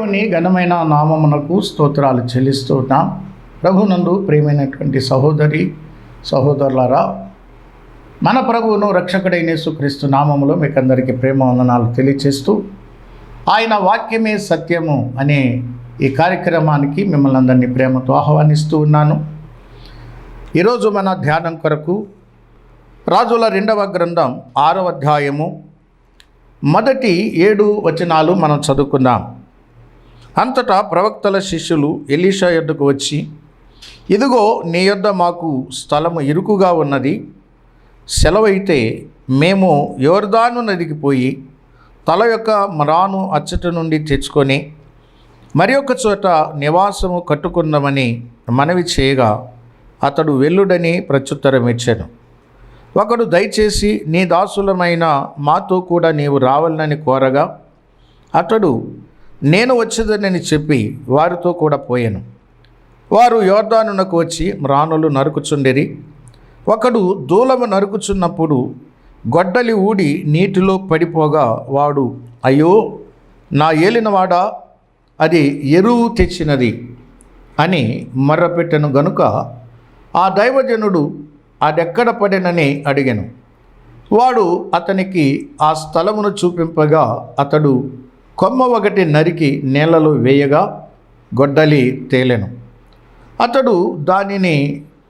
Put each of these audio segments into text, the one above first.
దేవుని ఘనమైన నామమునకు స్తోత్రాలు చెల్లిస్తూ ఉన్నాం. ప్రభునందు ప్రియమైనటువంటి సహోదరి సహోదరులారా, మన ప్రభువును రక్షకుడైన యేసుక్రీస్తు నామములో మీకు అందరికీ ప్రేమ వందనాలు తెలియచేస్తూ, ఆయన వాక్యమే సత్యము అనే ఈ కార్యక్రమానికి మిమ్మల్ని అందరినీ ప్రేమతో ఆహ్వానిస్తూ ఉన్నాను. ఈరోజు మన ధ్యానం కొరకు రాజుల 2వ గ్రంథం 6వ అధ్యాయము మొదటి 7 వచనాలు మనం చదువుకుందాం. అంతటా ప్రవక్తల శిష్యులు ఎలీషా యొద్దకు వచ్చి, ఇదిగో నీ యొద్ద మాకు స్థలము ఇరుకుగా ఉన్నది, సెలవైతే మేము యోర్దాను నదికి పోయి తల యొక్క మ్రాను అచ్చట నుండి తెచ్చుకొని మరి ఒక చోట నివాసము కట్టుకుందామని మనవి చేయగా అతడు వెల్లుడని ప్రత్యుత్తరం ఇచ్చాను. ఒకడు దయచేసి నీ దాసులమైన మాతో కూడా నీవు రావాలని కోరగా అతడు నేను వచ్చేదనని చెప్పి వారితో కూడా పోయాను. వారు యోర్దానునకు వచ్చి మ్రానులు నరుకుచుండిరి. ఒకడు దూలము నరుకుచున్నప్పుడు గొడ్డలి ఊడి నీటిలో పడిపోగా వాడు, అయ్యో నా ఏలినవాడా, అది ఎరువు తెచ్చినది అని మర్రపెట్టెను గనుక ఆ దైవజనుడు అదెక్కడ పడినని అడిగాను. వాడు అతనికి ఆ స్థలమును చూపింపగా అతడు కొమ్మ ఒకటి నరికి నేలలో వేయగా గొడ్డలి తేలెను. అతడు దానిని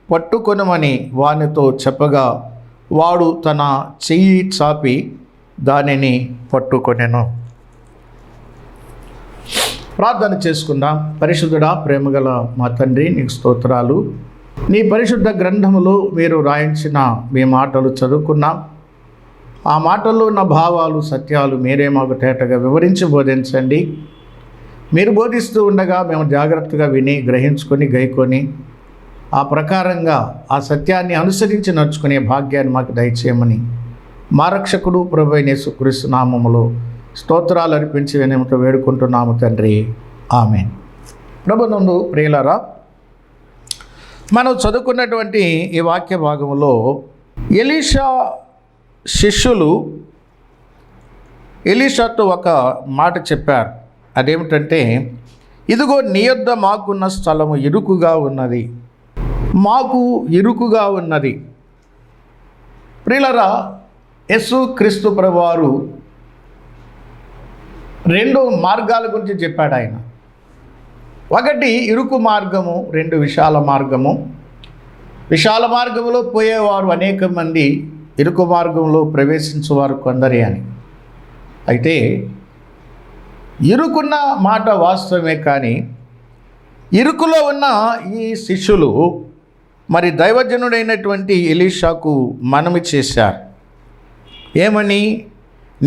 పట్టుకొనమని వానితో చెప్పగా వాడు తన చెయ్యి చాపి దానిని పట్టుకొనెను. ప్రార్థన చేసుకుందాం. పరిశుద్ధుడా, ప్రేమగల మా తండ్రి, నీకు స్తోత్రాలు. నీ పరిశుద్ధ గ్రంథములో మీరు రాయించిన మీ మాటలు చదువుకున్నాం. ఆ మాటల్లో ఉన్న భావాలు, సత్యాలు మీరే మాకు తేటగా వివరించి బోధించండి. మీరు బోధిస్తూ ఉండగా మేము జాగ్రత్తగా విని గ్రహించుకొని గైకొని ఆ ప్రకారంగా ఆ సత్యాన్ని అనుసరించి నడుచుకునే భాగ్యాన్ని మాకు దయచేయమని మా రక్షకుడు ప్రభువైన యేసుక్రీస్తు నామములో స్తోత్రాలు అర్పించి వినయంతో వేడుకుంటున్నాము తండ్రి, ఆమేన్. ప్రభునందు ప్రియులారా, మనం చదువుకున్నటువంటి ఈ వాక్య భాగంలో ఎలీషా శిష్యులు ఎలీషాతో ఒక మాట చెప్పారు. అదేమిటంటే, ఇదిగో నీ యొద్ద మాకున్న స్థలము ఇరుకుగా ఉన్నది, మాకు ఇరుకుగా ఉన్నది. ప్రియులారా, యేసుక్రీస్తు ప్రభువారు 2 మార్గాల గురించి చెప్పాడు ఆయన. ఒకటి ఇరుకు మార్గము, 2 విశాల మార్గము. విశాల మార్గంలో పోయేవారు అనేక మంది, ఇరుకు మార్గంలో ప్రవేశించేవారు కొందరే అని. అయితే ఇరుకున్న మాట వాస్తవమే, కానీ ఇరుకులో ఉన్న ఈ శిష్యులు మరి దైవజనుడైనటువంటి ఎలీషాకు మనవి చేశారు. ఏమని?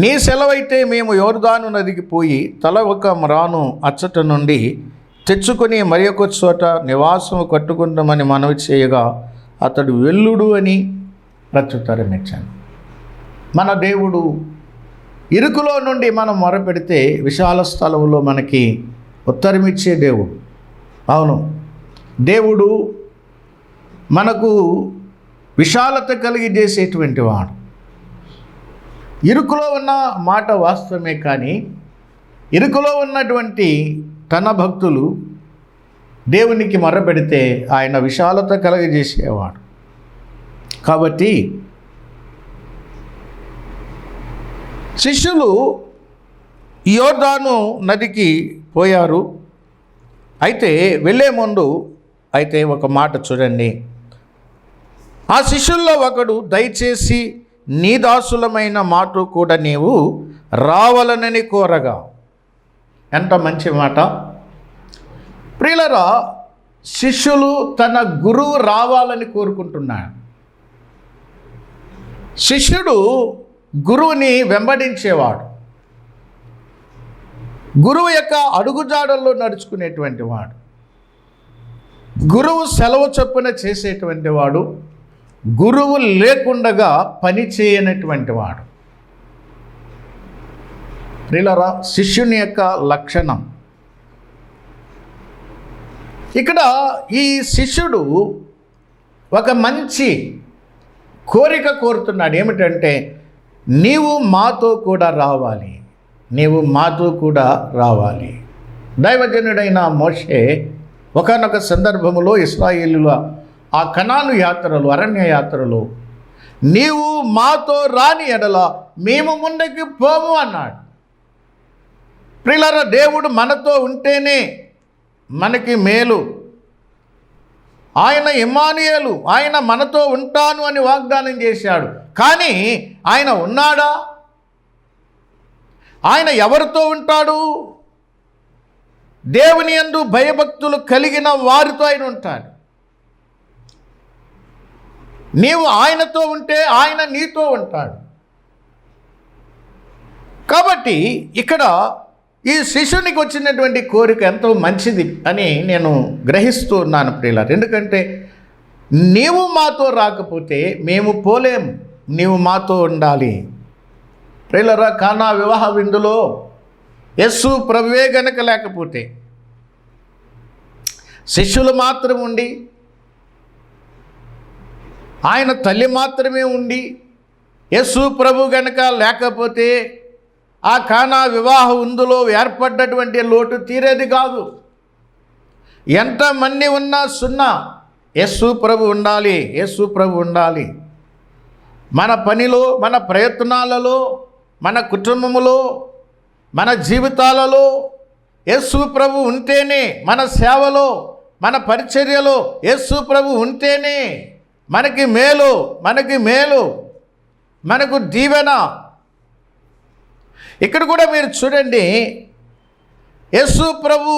నీ సెలవైతే మేము యోర్దాను నదికి పోయి తల ఒక మ్రాను అచ్చట నుండి తెచ్చుకొని మరి ఒక చోట నివాసము కట్టుకుందామని మనవి చేయగా అతడు వెల్లుడు అని ప్రత్యుత్తరం ఇచ్చాను. మన దేవుడు ఇరుకులో నుండి మనం మొరపెడితే విశాల స్థలంలో మనకి ఉత్తరమిచ్చే దేవుడు. అవును, దేవుడు మనకు విశాలత కలిగజేసేటువంటి వాడు. ఇరుకులో ఉన్న మాట వాస్తవమే, కానీ ఇరుకులో ఉన్నటువంటి తన భక్తులు దేవునికి మొరపెడితే ఆయన విశాలత కలగజేసేవాడు. కాబట్టి శిష్యులు యోర్దాను నదికి పోయారు. అయితే వెళ్ళే ముందు ఒక మాట చూడండి. ఆ శిష్యుల్లో ఒకడు దయచేసి నీ దాసులమైన మాతో కూడా నీవు రావాలనని కోరగా. ఎంత మంచి మాట! ప్రియులారా, శిష్యులు తన గురువు రావాలని కోరుకుంటున్నాడు. శిష్యుడు గురువుని వెంబడించేవాడు, గురువు యొక్క అడుగుజాడల్లో నడుచుకునేటువంటి వాడు, గురువు సెలవు చొప్పున చేసేటువంటి వాడు, గురువు లేకుండగా పని చేయనటువంటి వాడు. ప్రియులారా, శిష్యుని యొక్క లక్షణం. ఇక్కడ ఈ శిష్యుడు ఒక మంచి కోరిక కోరుతున్నాడు. ఏమిటంటే, నీవు మాతో కూడా రావాలి, నీవు మాతో కూడా రావాలి. దైవజనుడైన మోషే ఒకానొక సందర్భములో ఇశ్రాయేలుల ఆ కనాను యాత్రలు, అరణ్య యాత్రలు, నీవు మాతో రాని ఎడల మేము ముందుకు పోము అన్నాడు. ప్రియులారా, దేవుడు మనతో ఉంటేనే మనకి మేలు. ఆయన ఇమ్మానుయేలు, ఆయన మనతో ఉంటాను అని వాగ్దానం చేశాడు. కానీ ఆయన ఉన్నాడా? ఆయన ఎవరితో ఉంటాడు? దేవుని యందు భయభక్తులు కలిగిన వారితో ఆయన ఉంటాడు. నీవు ఆయనతో ఉంటే ఆయన నీతో ఉంటాడు. కాబట్టి ఇక్కడ ఈ శిష్యునికి వచ్చినటువంటి కోరిక ఎంతో మంచిది అని నేను గ్రహిస్తూ ఉన్నాను ప్రియులారా. ఎందుకంటే నీవు మాతో రాకపోతే మేము పోలేము, నీవు మాతో ఉండాలి. ప్రియులారా, కానా వివాహ విందులో యేసు ప్రభువే గనక లేకపోతే, శిష్యులు మాత్రం ఉండి, ఆయన తల్లి మాత్రమే ఉండి, యేసు ప్రభు గనక లేకపోతే ఆ కానా వివాహ విందులో ఏర్పడ్డటువంటి లోటు తీరేది కాదు. ఎంతమంది ఉన్నా సున్నా. యేసు ప్రభు ఉండాలి, యేసు ప్రభు ఉండాలి. మన పనిలో, మన ప్రయత్నాలలో, మన కుటుంబములో, మన జీవితాలలో యేసు ప్రభు ఉంటేనే, మన సేవలో, మన పరిచర్యలో యేసు ప్రభు ఉంటేనే మనకి మేలు, మనకు దీవెన. ఇక్కడ కూడా మీరు చూడండి, యేసు ప్రభు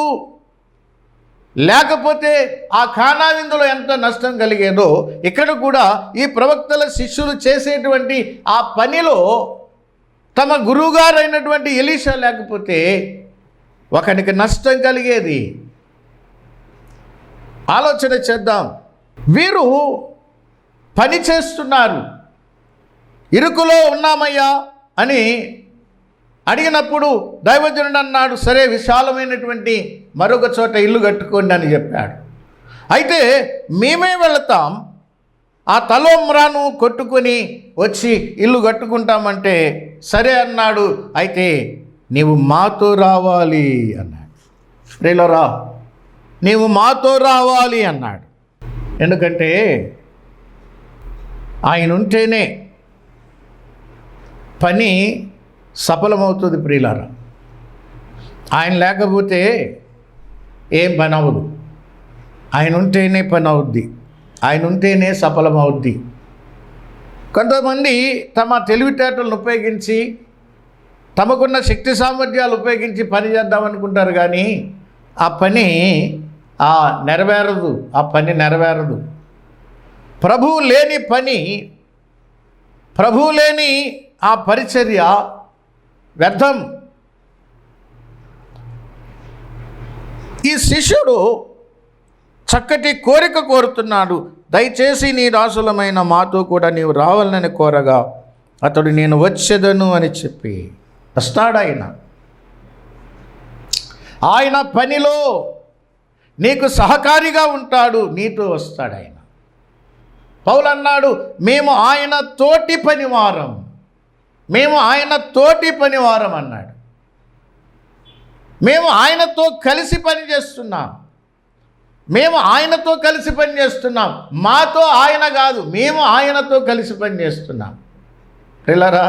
లేకపోతే ఆ కానా విందులో ఎంత నష్టం కలిగేదో, ఇక్కడ కూడా ఈ ప్రవక్తల శిష్యులు చేసేటువంటి ఆ పనిలో తమ గురువుగారైనటువంటి ఎలీషా లేకపోతే ఒకనికి నష్టం కలిగేది. ఆలోచన చేద్దాం. వీరు పని చేస్తున్నారు, ఇరుకులో ఉన్నామయ్యా అని అడిగినప్పుడు దైవజనుడు అన్నాడు, సరే విశాలమైనటువంటి మరొక చోట ఇల్లు కట్టుకోండి అని చెప్పాడు. అయితే మేమే వెళతాం, ఆ తలోమ్రాను కొట్టుకొని వచ్చి ఇల్లు కట్టుకుంటామంటే సరే అన్నాడు. అయితే నీవు మాతో రావాలి అన్నాడు. ప్రియులారా, నీవు మాతో రావాలి అన్నాడు. ఎందుకంటే ఆయన ఉంటేనే పని సఫలమవుతుంది ప్రియులారా. ఆయన లేకపోతే ఏం పని అవ్వదు. ఆయన ఉంటేనే పని అవుద్ది, ఆయన ఉంటేనే సఫలమవుద్ది. కొంతమంది తమ తెలివితేటలను ఉపయోగించి, తమకున్న శక్తి సామర్థ్యాలు ఉపయోగించి పని చేద్దామనుకుంటారు, కానీ ఆ పని నెరవేరదు. ఆ పని నెరవేరదు. ప్రభువు లేని పని, ప్రభువు లేని ఆ పరిచర్య వ్యర్థం. ఈ శిష్యుడు చక్కటి కోరిక కోరుతున్నాడు. దయచేసి నీ దాసులమైన మాతో కూడా నీవు రావాలని కోరగా అతడు నేను వచ్చేదను అని చెప్పి వస్తాడు. ఆయన పనిలో నీకు సహకారిగా ఉంటాడు, నీతో వస్తాడు ఆయన. పౌలు అన్నాడు, మేము ఆయన తోటి పనివారం, మేము ఆయన తోటి పనివారం అన్నాడు. మేము ఆయనతో కలిసి పనిచేస్తున్నాం, మేము ఆయనతో కలిసి పనిచేస్తున్నాం. మాతో ఆయన కాదు, మేము ఆయనతో కలిసి పనిచేస్తున్నాం. పిల్లరా,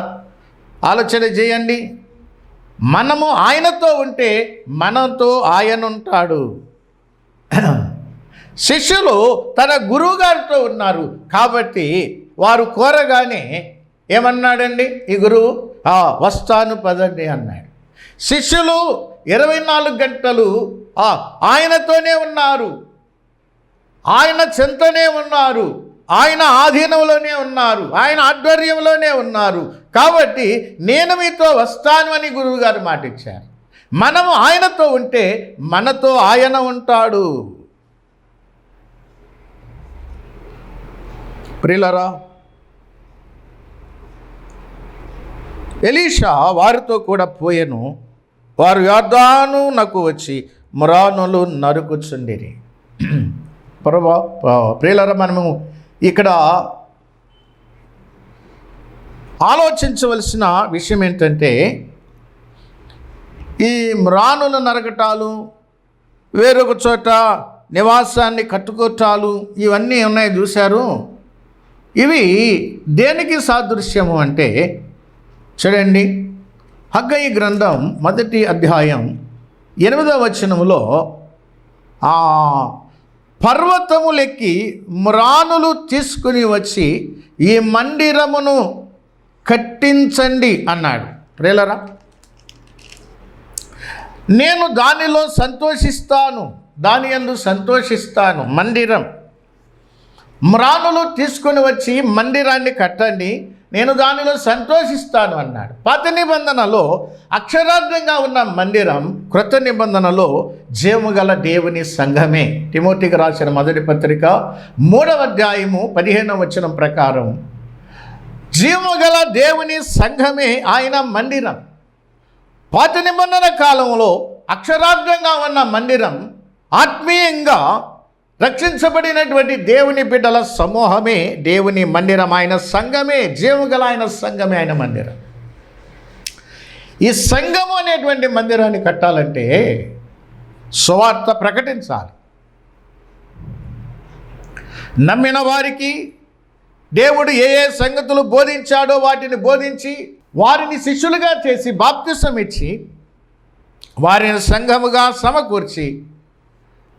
ఆలోచన చేయండి. మనము ఆయనతో ఉంటే మనతో ఆయన ఉంటాడు. శిష్యులు తన గురువుగారితో ఉన్నారు కాబట్టి వారు కోరగానే ఏమన్నాడండి ఈ గురువు? వస్తాను పదండి అన్నాడు. శిష్యులు 24 గంటలు ఆయనతోనే ఉన్నారు, ఆయన చెంతనే ఉన్నారు, ఆయన ఆధీనంలోనే ఉన్నారు, ఆయన ఆధ్వర్యంలోనే ఉన్నారు. కాబట్టి నేను మీతో వస్తాను అని గురువుగారు మాట ఇచ్చారు. మనము ఆయనతో ఉంటే మనతో ఆయన ఉంటాడు. ప్రియులారా, ఎలీషా వారితో కూడా పోయెను. వారు యొర్దానునకు వచ్చి మ్రానులు నరుకుచుండిరి. ప్రియులారా, మనము ఇక్కడ ఆలోచించవలసిన విషయం ఏంటంటే, ఈ మ్రానులు నరకటాలు, వేరొక చోట నివాసాన్ని కట్టుకోటాలు ఇవన్నీ ఉన్నాయి చూశారు. ఇవి దేనికి సాదృశ్యము అంటే చూడండి, హగ్గయి గ్రంథం 1వ అధ్యాయం 8వ వచనములో పర్వతములెక్కి మ్రానులు తీసుకుని వచ్చి ఈ మందిరమును కట్టించండి అన్నాడు. ప్రేలరా, నేను దానిలో సంతోషిస్తాను, దాని యందు సంతోషిస్తాను. మందిరం మ్రానులు తీసుకొని వచ్చి మందిరాన్ని కట్టండి, నేను దానిలో సంతోషిస్తాను అన్నాడు. పాత నిబంధనలో అక్షరార్థంగా ఉన్న మందిరం, క్రొత్త నిబంధనలో జీవముగల దేవుని సంఘమే. తిమోతికి రాసిన 1వ పత్రిక 3వ అధ్యాయము 15వ వచనం ప్రకారం జీవముగల దేవుని సంఘమే ఆయన మందిరం. పాత నిబంధన కాలంలో అక్షరార్థంగా ఉన్న మందిరం, ఆత్మీయంగా రక్షించబడినటువంటి దేవుని బిడ్డల సమూహమే దేవుని మందిరం, ఆయన సంఘమే, జీవగల ఆయన సంఘమే ఆయన మందిరం. ఈ సంఘము అనేటువంటి మందిరాన్ని కట్టాలంటే సువార్త ప్రకటించాలి. నమ్మిన వారికి దేవుడు ఏ ఏ సంగతులు బోధించాడో వాటిని బోధించి వారిని శిష్యులుగా చేసి బాప్తిసం ఇచ్చి వారిని సంఘముగా సమకూర్చి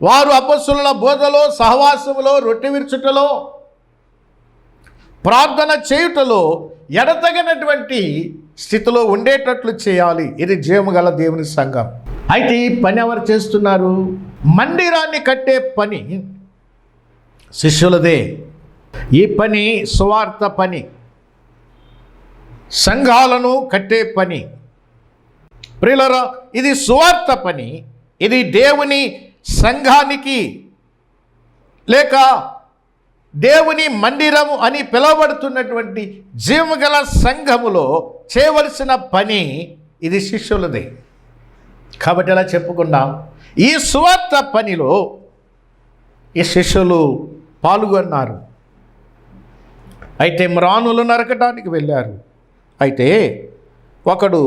వారు అపొస్తలుల బోధలో, సహవాసములో, రొట్టె విరుచుటలో, ప్రార్థన చేయుటలో ఎడతగినటువంటి స్థితిలో ఉండేటట్లు చేయాలి. ఇది జీవముగల దేవుని సంఘం. అయితే ఈ పని ఎవరు చేస్తున్నారు? మందిరాన్ని కట్టే పని శిష్యులదే. ఈ పని సువార్త పని, సంఘాలను కట్టే పని. ప్రియులారా, ఇది సువార్త పని. ఇది దేవుని సంఘానికి లేక దేవుని మందిరము అని పిలువబడుతున్నటువంటి జీవగల సంఘములో చేయవలసిన పని ఇది శిష్యులదే. కాబట్టి అలా చెప్పుకున్నాం. ఈ సువార్త పనిలో ఈ శిష్యులు పాల్గొన్నారు. అయితే మ్రానులు నరకటానికి వెళ్ళారు. అయితే ఒకడు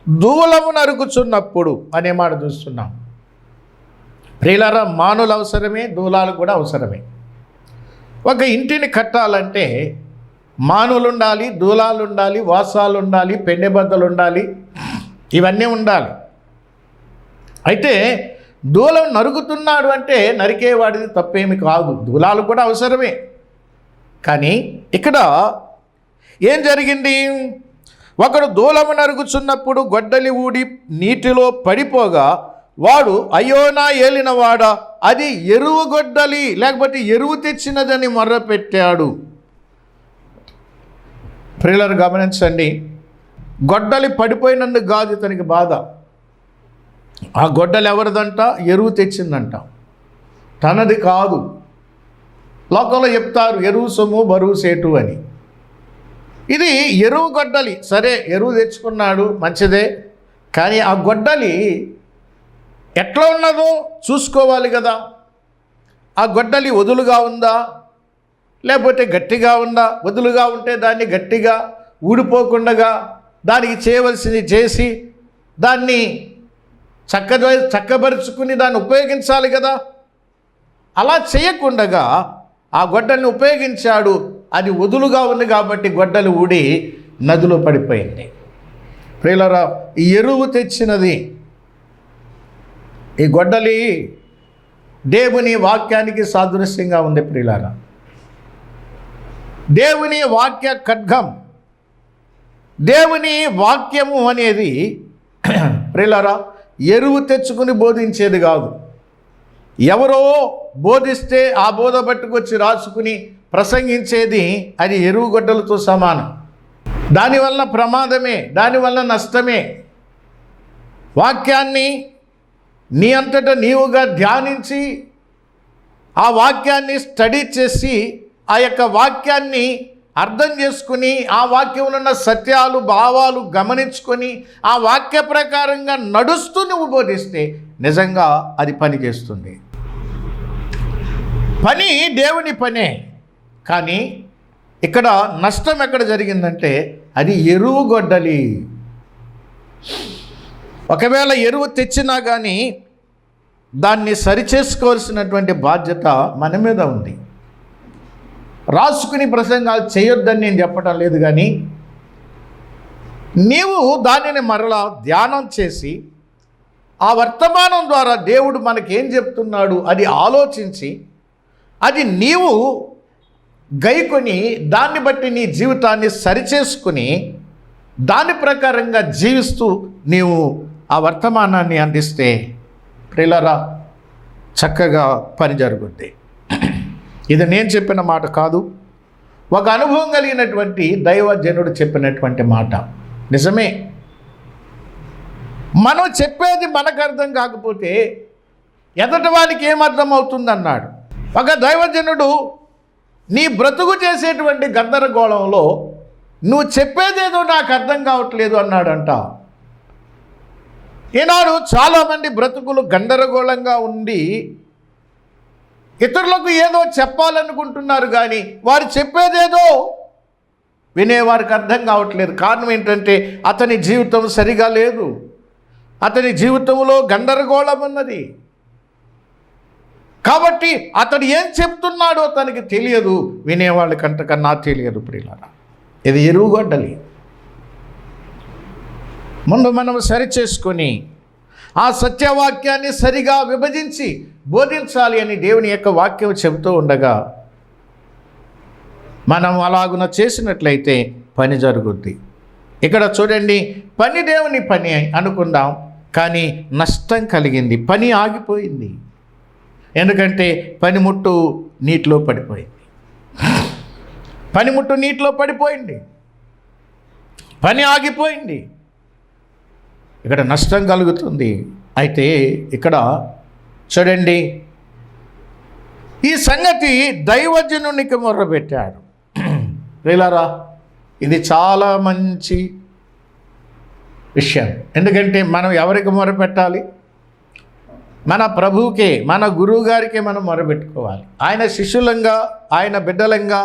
దూలము నరుకుచున్నప్పుడు అనే మాట చూస్తున్నాం. ప్రియులారా, మానులు అవసరమే, దూలాలు కూడా అవసరమే. ఒక ఇంటిని కట్టాలంటే మానులు ఉండాలి, దూలాలు ఉండాలి, వాసాలు ఉండాలి, పెండెబద్దలు ఉండాలి, ఇవన్నీ ఉండాలి. అయితే దూలం నరుకుతున్నాడు అంటే నరికేవాడిది తప్పేమి కాదు, దూలాలు కూడా అవసరమే. కానీ ఇక్కడ ఏం జరిగింది? ఒకడు దూలము నరుగుచున్నప్పుడు గొడ్డలి ఊడి నీటిలో పడిపోగా వాడు అయ్యో నా ఏలినవాడా, అది ఎరువు గొడ్డలి లేకపోతే ఎరువు తెచ్చినదని మొర్రపెట్టాడు. ప్రియులారా గమనించండి, గొడ్డలి పడిపోయినందుకు కాదు ఇతనికి బాధ. ఆ గొడ్డలి ఎవరిదంట? ఎరువు తెచ్చిందంట, తనది కాదు. లోకంలో చెప్తారు ఎరువు సొమ్ము బరువు సేటు అని. ఇది ఎరువు గొడ్డలి, సరే ఎరువు తెచ్చుకున్నాడు మంచిదే. కానీ ఆ గొడ్డలి ఎట్లా ఉన్నదో చూసుకోవాలి కదా. ఆ గొడ్డలి వదులుగా ఉందా లేకపోతే గట్టిగా ఉందా? వదులుగా ఉంటే దాన్ని గట్టిగా ఊడిపోకుండా దానికి చేయవలసింది చేసి దాన్ని చక్కబరుచుకుని దాన్ని ఉపయోగించాలి కదా. అలా చేయకుండా ఆ గొడ్డలిని ఉపయోగించాడు. అది వదులుగా ఉంది కాబట్టి గొడ్డలి ఊడి నదిలో పడిపోయింది. ప్రియులారా, ఈ ఎరువు తెచ్చినది ఈ గొడ్డలి దేవుని వాక్యానికి సాదృశ్యంగా ఉంది. ప్రియులారా, దేవుని వాక్య ఖడ్గం, దేవుని వాక్యము అనేది ప్రియులారా ఎరువు తెచ్చుకుని బోధించేది కాదు. ఎవరో బోధిస్తే ఆ బోధ పట్టుకొచ్చి రాసుకుని ప్రసంగించేది అది ఎరువు గొడ్డలతో సమానం. దానివల్ల ప్రమాదమే, దానివల్ల నష్టమే. వాక్యాన్ని నీ అంతటా నీవుగా ధ్యానించి ఆ వాక్యాన్ని స్టడీ చేసి ఆ యొక్క వాక్యాన్ని అర్థం చేసుకుని ఆ వాక్యంలో ఉన్న సత్యాలు భావాలు గమనించుకొని ఆ వాక్య ప్రకారంగా నడుస్తూ నువ్వు బోధిస్తే నిజంగా అది పని చేస్తుంది. పని దేవుని పనే. కానీ ఇక్కడ నష్టం ఎక్కడ జరిగిందంటే అది ఎరువు గొడ్డలి. ఒకవేళ ఎరువు తెచ్చినా కానీ దాన్ని సరిచేసుకోవాల్సినటువంటి బాధ్యత మన మీద ఉంది. రాసుకుని ప్రసంగాలు చేయొద్దని నేను చెప్పటం లేదు, కానీ నీవు దానిని మరలా ధ్యానం చేసి ఆ వర్తమానం ద్వారా దేవుడు మనకేం చెప్తున్నాడు అది ఆలోచించి అది నీవు గైకొని దాన్ని బట్టి నీ జీవితాన్ని సరిచేసుకుని దాని ప్రకారంగా జీవిస్తూ నీవు ఆ వర్తమానాన్ని అందిస్తే ప్రియులారా చక్కగా పని జరుగుద్ది. ఇది నేను చెప్పిన మాట కాదు, ఒక అనుభవం కలిగినటువంటి దైవజనుడు చెప్పినటువంటి మాట. నిజమే, మనం చెప్పేది మనకు అర్థం కాకపోతే ఎదటి వానికి ఏమర్థం అవుతుందన్నాడు. ఒక దైవజనుడు నీ బ్రతుకు చేసేటువంటి గందరగోళంలో నువ్వు చెప్పేదేదో నాకు అర్థం కావట్లేదు అన్నాడంట. ఈనాడు చాలామంది బ్రతుకులు గందరగోళంగా ఉండి ఇతరులకు ఏదో చెప్పాలనుకుంటున్నారు, కానీ వారు చెప్పేదేదో వినేవారికి అర్థం కావట్లేదు. కారణం ఏంటంటే అతని జీవితం సరిగా లేదు, అతని జీవితంలో గందరగోళం ఉన్నది. కాబట్టి అతడు ఏం చెప్తున్నాడో తనకి తెలియదు, వినేవాళ్ళకంతకన్నా తెలియదు. ప్రియులారా, ఇది ఎరువుగొడ్డలి. ముందు మనం సరిచేసుకొని ఆ సత్యవాక్యాన్ని సరిగా విభజించి బోధించాలి అని దేవుని యొక్క వాక్యం చెబుతూ ఉండగా మనం అలాగున చేసినట్లయితే పని జరుగుద్ది. ఇక్కడ చూడండి, పని దేవుని పని అనుకుందాం, కానీ నష్టం కలిగింది, పని ఆగిపోయింది. ఎందుకంటే పనిముట్టు నీటిలో పడిపోయింది. పనిముట్టు నీటిలో పడిపోయింది, పని ఆగిపోయింది, ఇక్కడ నష్టం కలుగుతుంది. అయితే ఇక్కడ చూడండి, ఈ సంగతి దైవజనునికి మొర్రపెట్టాడు. ప్రియులారా, ఇది చాలా మంచి విషయం. ఎందుకంటే మనం ఎవరికి మొరపెట్టాలి? మన ప్రభువుకే, మన గురువు గారికే మనం మొరపెట్టుకోవాలి. ఆయన శిష్యులంగా, ఆయన బిడ్డలంగా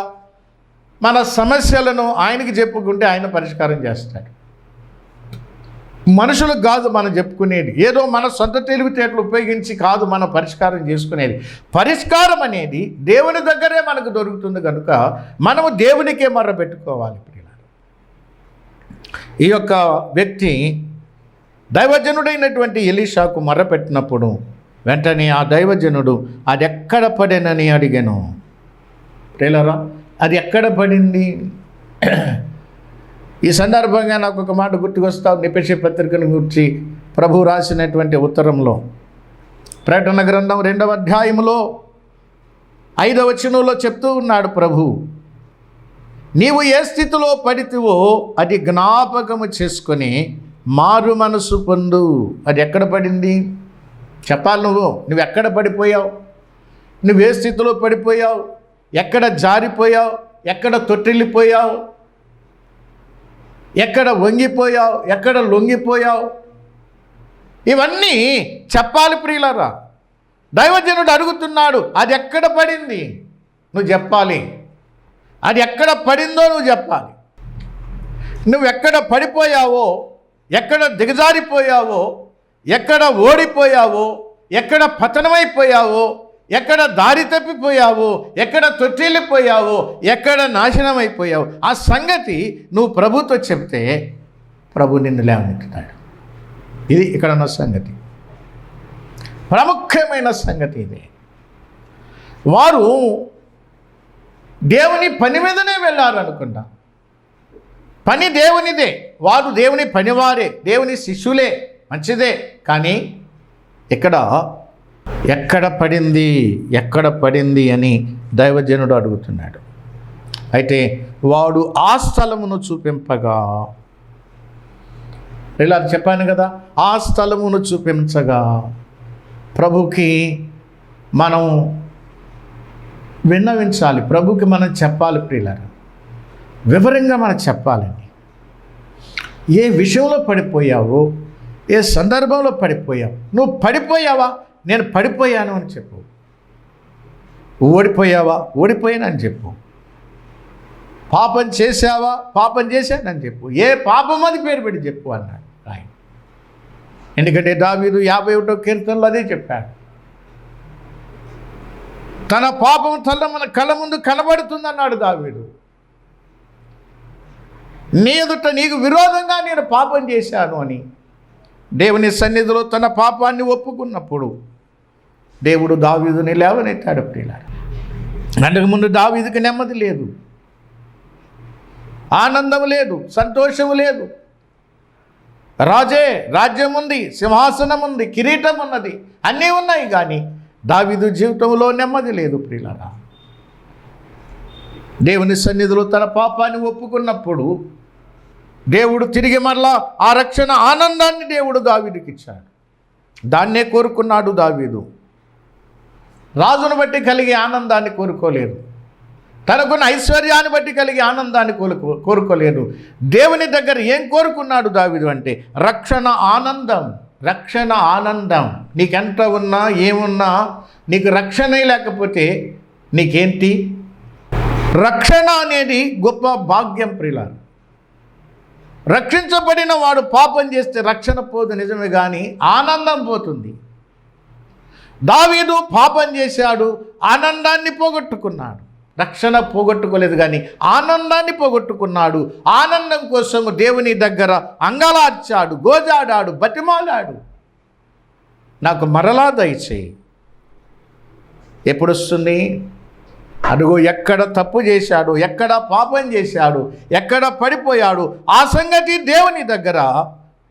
మన సమస్యలను ఆయనకి చెప్పుకుంటే ఆయన పరిష్కారం చేస్తాడు. మనుషులకు కాదు మనం చెప్పుకునేది, ఏదో మన సొంత తెలివితేటలు ఉపయోగించి కాదు మనం పరిష్కారం చేసుకునేది. పరిష్కారం అనేది దేవుని దగ్గరే మనకు దొరుకుతుంది కనుక మనము దేవునికే మొరపెట్టుకోవాలి. ఈ యొక్క వ్యక్తి దైవజనుడైనటువంటి ఎలీషాకు మొరపెట్టినప్పుడు వెంటనే ఆ దైవజనుడు అది ఎక్కడ పడినని అడిగాను. ప్రియులారా, అది ఎక్కడ పడింది? ఈ సందర్భంగా నాకు ఒక మాట గుర్తుకొస్తావు. ఎఫెసీ పత్రికను గురించి ప్రభు రాసినటువంటి ఉత్తరంలో, ప్రకటన గ్రంథం 2వ అధ్యాయంలో 5వ వచనంలో చెప్తూ ఉన్నాడు ప్రభు, నీవు ఏ స్థితిలో పడితివో అది జ్ఞాపకము చేసుకొని మారు మనసు పొందు. అది ఎక్కడ పడింది చెప్పాలి. నువ్వు ఎక్కడ పడిపోయావు, నువ్వు ఏ స్థితిలో పడిపోయావు, ఎక్కడ జారిపోయావు, ఎక్కడ తొట్టిల్లిపోయావు, ఎక్కడ వంగిపోయావు, ఎక్కడ లొంగిపోయావు, ఇవన్నీ చెప్పాలి. ప్రియులారా, దైవజనుడు అడుగుతున్నాడు, అది ఎక్కడ పడింది నువ్వు చెప్పాలి. అది ఎక్కడ పడిందో నువ్వు చెప్పాలి. నువ్వు ఎక్కడ పడిపోయావో, ఎక్కడ దిగజారిపోయావో, ఎక్కడ ఓడిపోయావో, ఎక్కడ పతనమైపోయావో, ఎక్కడ దారి తప్పిపోయావో, ఎక్కడ తొట్టిల్లిపోయావో, ఎక్కడ నాశనం అయిపోయావో, ఆ సంగతి నువ్వు ప్రభుతో చెప్తే ప్రభు నిన్ను లేవనెత్తుతాడు. ఇది ఇక్కడ ఉన్న సంగతి, ప్రాముఖ్యమైన సంగతి ఇది. వారు దేవుని పని మీదనే వెళ్ళారు అనుకున్నా. పని దేవునిదే, వారు దేవుని పనివారే, దేవుని శిష్యులే, మంచిదే. కానీ ఇక్కడ ఎక్కడ పడింది, ఎక్కడ పడింది అని దైవజనుడు అడుగుతున్నాడు. అయితే వాడు ఆ స్థలమును చూపింపగా, ఇలా చెప్పాను కదా, ఆ స్థలమును చూపించగా ప్రభుకి మనం విన్నవించాలి, ప్రభుకి మనం చెప్పాలి. ప్రియులారా, వివరంగా మనం చెప్పాలండి. ఏ విషయంలో పడిపోయావో, ఏ సందర్భంలో పడిపోయావు, నువ్వు పడిపోయావా, నేను పడిపోయాను అని చెప్పు. ఓడిపోయావా, ఓడిపోయానని చెప్పు. పాపం చేశావా, పాపం చేశానని చెప్పు. ఏ పాపం అది పేరు పెట్టి చెప్పు అన్నాడు ఆయన. ఎందుకంటే దావీదు 51వ కీర్తనలో అదే చెప్పాడు. తన పాపం తల్ల మన కళ్ళ ముందు కనబడుతుందన్నాడు దావీదు. నీ ఎదుట నీకు విరోధంగా నేను పాపం చేశాను అని దేవుని సన్నిధిలో తన పాపాన్ని ఒప్పుకున్నప్పుడు దేవుడు దావీదుని లేవనెత్తాడు. ప్రియులారా, అంతకుముందు దావీదుకి నెమ్మది లేదు, ఆనందం లేదు, సంతోషం లేదు. రాజ్యం ఉంది, సింహాసనం ఉంది, కిరీటం ఉన్నది, అన్నీ ఉన్నాయి, కానీ దావీదు జీవితంలో నెమ్మది లేదు. ప్రియులారా, దేవుని సన్నిధిలో తన పాపాన్ని ఒప్పుకున్నప్పుడు దేవుడు తిరిగి మరలా ఆ రక్షణ ఆనందాన్ని దేవుడు దావీదుకి ఇచ్చాడు. దాన్నే కోరుకున్నాడు దావీదు. రాజును బట్టి కలిగే ఆనందాన్ని కోరుకోలేదు, తనకున్న ఐశ్వర్యాన్ని బట్టి కలిగే ఆనందాన్ని కోరుకోలేదు. దేవుని దగ్గర ఏం కోరుకున్నాడు దావీదు అంటే రక్షణ ఆనందం. రక్షణ ఆనందం. నీకెంత ఉన్నా ఏమున్నా నీకు రక్షణ లేకపోతే నీకేంటి? రక్షణ అనేది గొప్ప భాగ్యం. ప్రియులారా, రక్షించబడిన వాడు పాపం చేస్తే రక్షణ పోదు నిజమే, కానీ ఆనందం పోతుంది. దావీదు పాపం చేశాడు, ఆనందాన్ని పోగొట్టుకున్నాడు. రక్షణ పోగొట్టుకోలేదు, కానీ ఆనందాన్ని పోగొట్టుకున్నాడు. ఆనందం కోసం దేవుని దగ్గర అంగలార్చాడు, గోజాడాడు, బతిమాలాడు, నాకు మరలా దయచేయి. ఎప్పుడు వస్తుంది? అడుగు ఎక్కడ తప్పు చేశాడు, ఎక్కడ పాపం చేశాడు, ఎక్కడ పడిపోయాడు, ఆ సంగతి దేవుని దగ్గర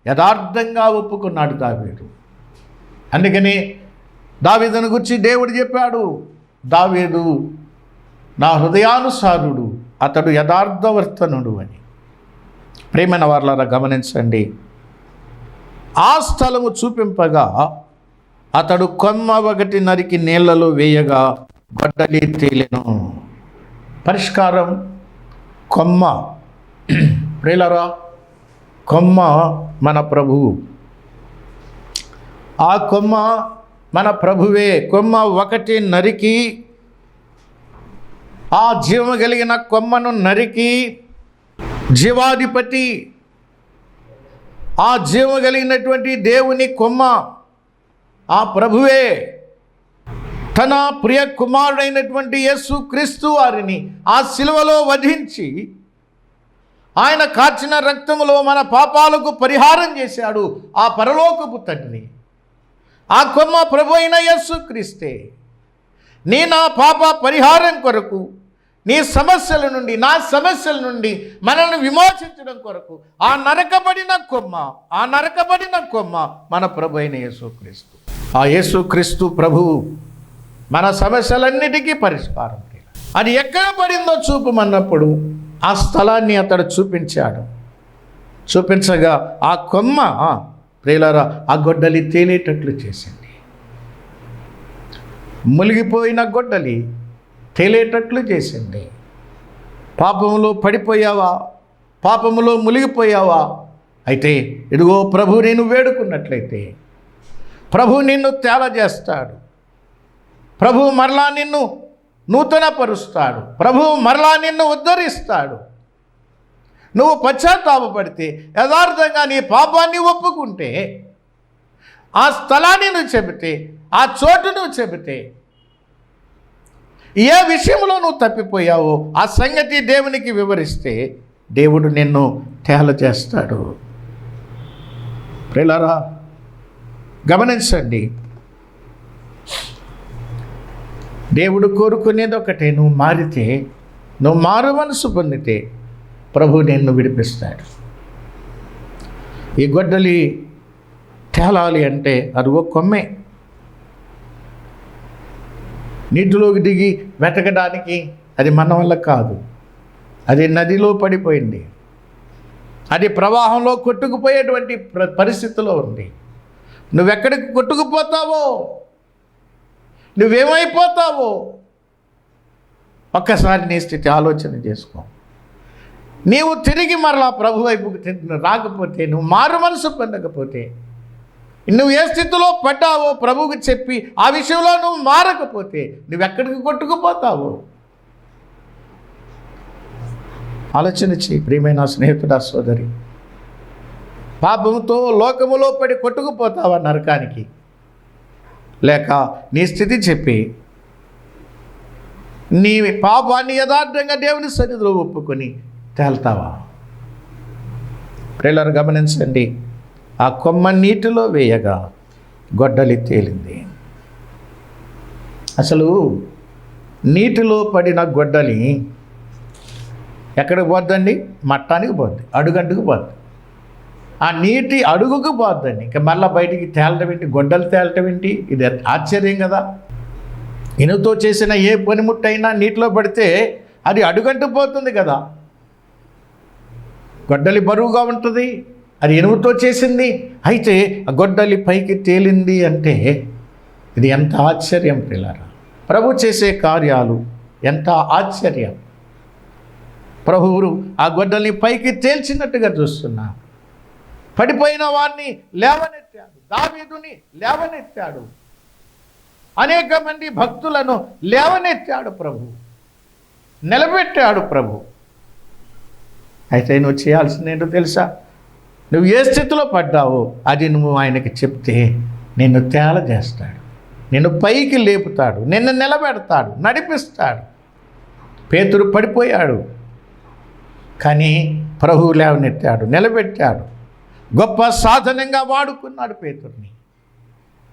యథార్థంగా ఒప్పుకున్నాడు దావీదు. అందుకని దావీదును గురించి దేవుడు చెప్పాడు, దావీదు నా హృదయానుసారుడు, అతడు యథార్థవర్తనుడు అని. ప్రేమైన వారలారా గమనించండి, ఆ స్థలము చూపింపగా అతడు కొమ్మ ఒకటి నరికి నీళ్లలో వేయగా గొడ్డలి తేలెను. పరిష్కారం కొమ్మ. ప్రియులారా, కొమ్మ మన ప్రభువు. ఆ కొమ్మ మన ప్రభువే. కొమ్మ ఒకటి నరికి, ఆ జీవము కలిగిన కొమ్మను నరికి జీవాధిపతి, ఆ జీవము కలిగినటువంటి దేవుని కొమ్మ ఆ ప్రభువే తన ప్రియ కుమారుడైనటువంటి యేసు క్రీస్తు వారిని ఆ శిలువలో వధించి ఆయన కార్చిన రక్తములో మన పాపాలకు పరిహారం చేశాడు ఆ పరలోకపు తండ్రి. ఆ కొమ్మ ప్రభు అయిన యేసు క్రీస్తే. నీ నా పాప పరిహారం కొరకు, నీ సమస్యల నుండి, నా సమస్యల నుండి మనల్ని విమోచించడం కొరకు ఆ నరకబడిన కొమ్మ మన ప్రభు అయిన యేసుక్రీస్తు. ఆ యేసుక్రీస్తు ప్రభువు మన సమస్యలన్నిటికీ పరిష్కారం. అది ఎక్కడ పడిందో చూపమన్నప్పుడు ఆ స్థలాన్ని అతడు చూపించాడు. చూపించగా ఆ కొమ్మ ప్రియులారా ఆ గొడ్డలి తేలేటట్లు చేసింది. మునిగిపోయిన గొడ్డలి తేలేటట్లు చేసింది. పాపములో పడిపోయావా? పాపములో మునిగిపోయావా? అయితే ఇదిగో ప్రభు నేను వేడుకున్నట్లయితే ప్రభు నిన్ను తేలజేస్తాడు. ప్రభు మరలా నిన్ను నూతనపరుస్తాడు. ప్రభు మరలా నిన్ను ఉద్ధరిస్తాడు. నువ్వు పశ్చాత్తాపపడితే, యథార్థంగా నీ పాపాన్ని ఒప్పుకుంటే, ఆ స్థలాన్ని నువ్వు చెబితే, ఆ చోటు నువ్వు చెబితే, ఏ విషయంలో నువ్వు తప్పిపోయావో ఆ సంగతి దేవునికి వివరిస్తే దేవుడు నిన్ను తేలజేస్తాడు. ప్రియులారా గమనించండి, దేవుడు కోరుకునేది ఒకటే, నువ్వు మారితే, నువ్వు మారు మనసు పొందితే ప్రభు నిన్ను విడిపిస్తాడు. ఈ గొడ్డలి తేలాలి అంటే అది ఒక కొమ్మే. నీటిలోకి దిగి వెతకడానికి అది మన వల్ల కాదు. అది నదిలో పడిపోయింది. అది ప్రవాహంలో కొట్టుకుపోయేటువంటి పరిస్థితిలో ఉంది. నువ్వెక్కడికి కొట్టుకుపోతావో, నువ్వేమైపోతావో ఒక్కసారి నీ స్థితి ఆలోచన చేసుకో. నీవు తిరిగి మరలా ప్రభు వైపుకి రాకపోతే, నువ్వు మారు మనసు పొందకపోతే, నువ్వు ఏ స్థితిలో పడ్డావో ప్రభువుకి చెప్పి ఆ విషయంలో నువ్వు మారకపోతే నువ్వెక్కడికి కొట్టుకుపోతావో ఆలోచన చేయి. ప్రియమైన స్నేహితుడా, సోదరి, పాపముతో లోకములో పడి కొట్టుకుపోతావా నరకానికి? లేక నీ స్థితి చెప్పి నీ పాపాన్ని యథార్థంగా దేవుని సన్నిధిలో ఒప్పుకొని తేల్తావా? ప్రియులారా గమనించండి, ఆ కొమ్మ నీటిలో వేయగా గొడ్డలి తేలింది. అసలు నీటిలో పడిన గొడ్డలి ఎక్కడికి పోద్దండి? మట్టానికి పోద్ది, అడుగంటుకు పోద్ది. ఆ నీటి అడుగుకు పోద్దండి. ఇంకా మళ్ళీ బయటికి తేలటం ఏంటి? గొడ్డలు తేలటం ఏంటి? ఇది ఆశ్చర్యం కదా. ఇనుతో చేసిన ఏ పనిముట్టైనా నీటిలో పడితే అది అడుగంటు పోతుంది కదా. గొడ్డలి బరువుగా ఉంటుంది, అది ఇనుముతో చేసింది. అయితే ఆ గొడ్డలి పైకి తేలింది అంటే ఇది ఎంత ఆశ్చర్యం పిల్లరా! ప్రభు చేసే కార్యాలు ఎంత ఆశ్చర్యం. ప్రభువురు ఆ గొడ్డల్ని పైకి తేల్చినట్టుగా చూస్తున్నా. పడిపోయిన వాడిని లేవనెత్తాడు, దావీదుని లేవనెత్తాడు, అనేక మంది భక్తులను లేవనెత్తాడు ప్రభు, నిలబెట్టాడు ప్రభు. అయితే నువ్వు చేయాల్సింది ఏంటో తెలుసా? నువ్వు ఏ స్థితిలో పడ్డావో అది నువ్వు ఆయనకి చెప్తే నిన్ను తేల చేస్తాడు, నిన్ను పైకి లేపుతాడు, నిన్ను నిలబెడతాడు, నడిపిస్తాడు. పేతురు పడిపోయాడు, కానీ ప్రభువు లేవనెత్తాడు, నిలబెట్టాడు, గొప్ప సాధనంగా వాడుకున్నాడు పేతుర్ని.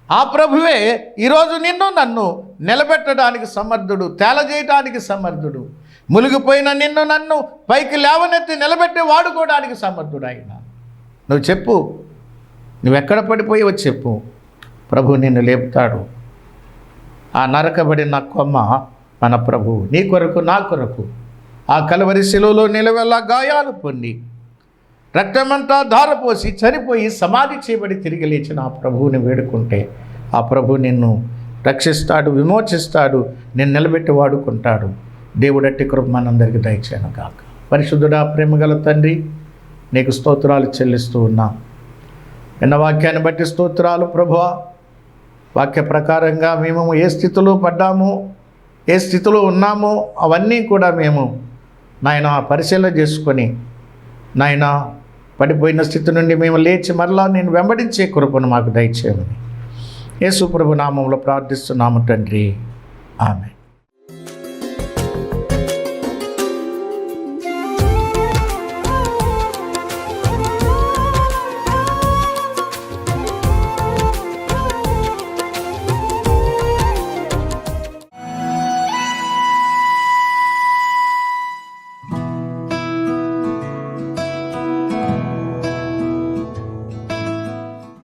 ఆ ప్రభువే ఈరోజు నిన్ను నన్ను నిలబెట్టడానికి సమర్థుడు, తేలజేయడానికి సమర్థుడు. మునిగిపోయిన నిన్ను నన్ను పైకి లేవనెత్తి నిలబెట్టి వాడుకోవడానికి సమర్థుడు ఆయన. నువ్వు చెప్పు, నువ్వెక్కడ పడిపోయావో చెప్పు, ప్రభు నిన్ను లేపుతాడు. ఆ నరకబడిన కొమ్మ మన ప్రభువు, నీ కొరకు నా కొరకు ఆ కలవరి శిలువలో నిలవెల్లా గాయాలు పొంది రక్తమంతా ధారపోసి చనిపోయి సమాధి చేయబడి తిరిగి లేచిన ఆ ప్రభువుని వేడుకుంటే ఆ ప్రభు నిన్ను రక్షిస్తాడు, విమోచిస్తాడు, నిన్ను నిలబెట్టి వాడుకుంటాడు. దేవుడట్టి కృప మనందరికీ దయచేయను కాక. పరిశుద్ధుడా, ప్రేమగల తండ్రి, నీకు స్తోత్రాలు చెల్లిస్తూ ఉన్నాం. విన్న వాక్యాన్ని బట్టి స్తోత్రాలు ప్రభువా. వాక్య ప్రకారంగా మేము ఏ స్థితిలో పడ్డామో, ఏ స్థితిలో ఉన్నామో అవన్నీ కూడా మేము నాయన పరిశీలన చేసుకొని నాయన పడిపోయిన స్థితి నుండి మేము లేచి మరలా నేను వెంబడించే కృపను మాకు దయచేయమని యేసు ప్రభు నామములో ప్రార్థిస్తున్నాము తండ్రి. ఆమేన్.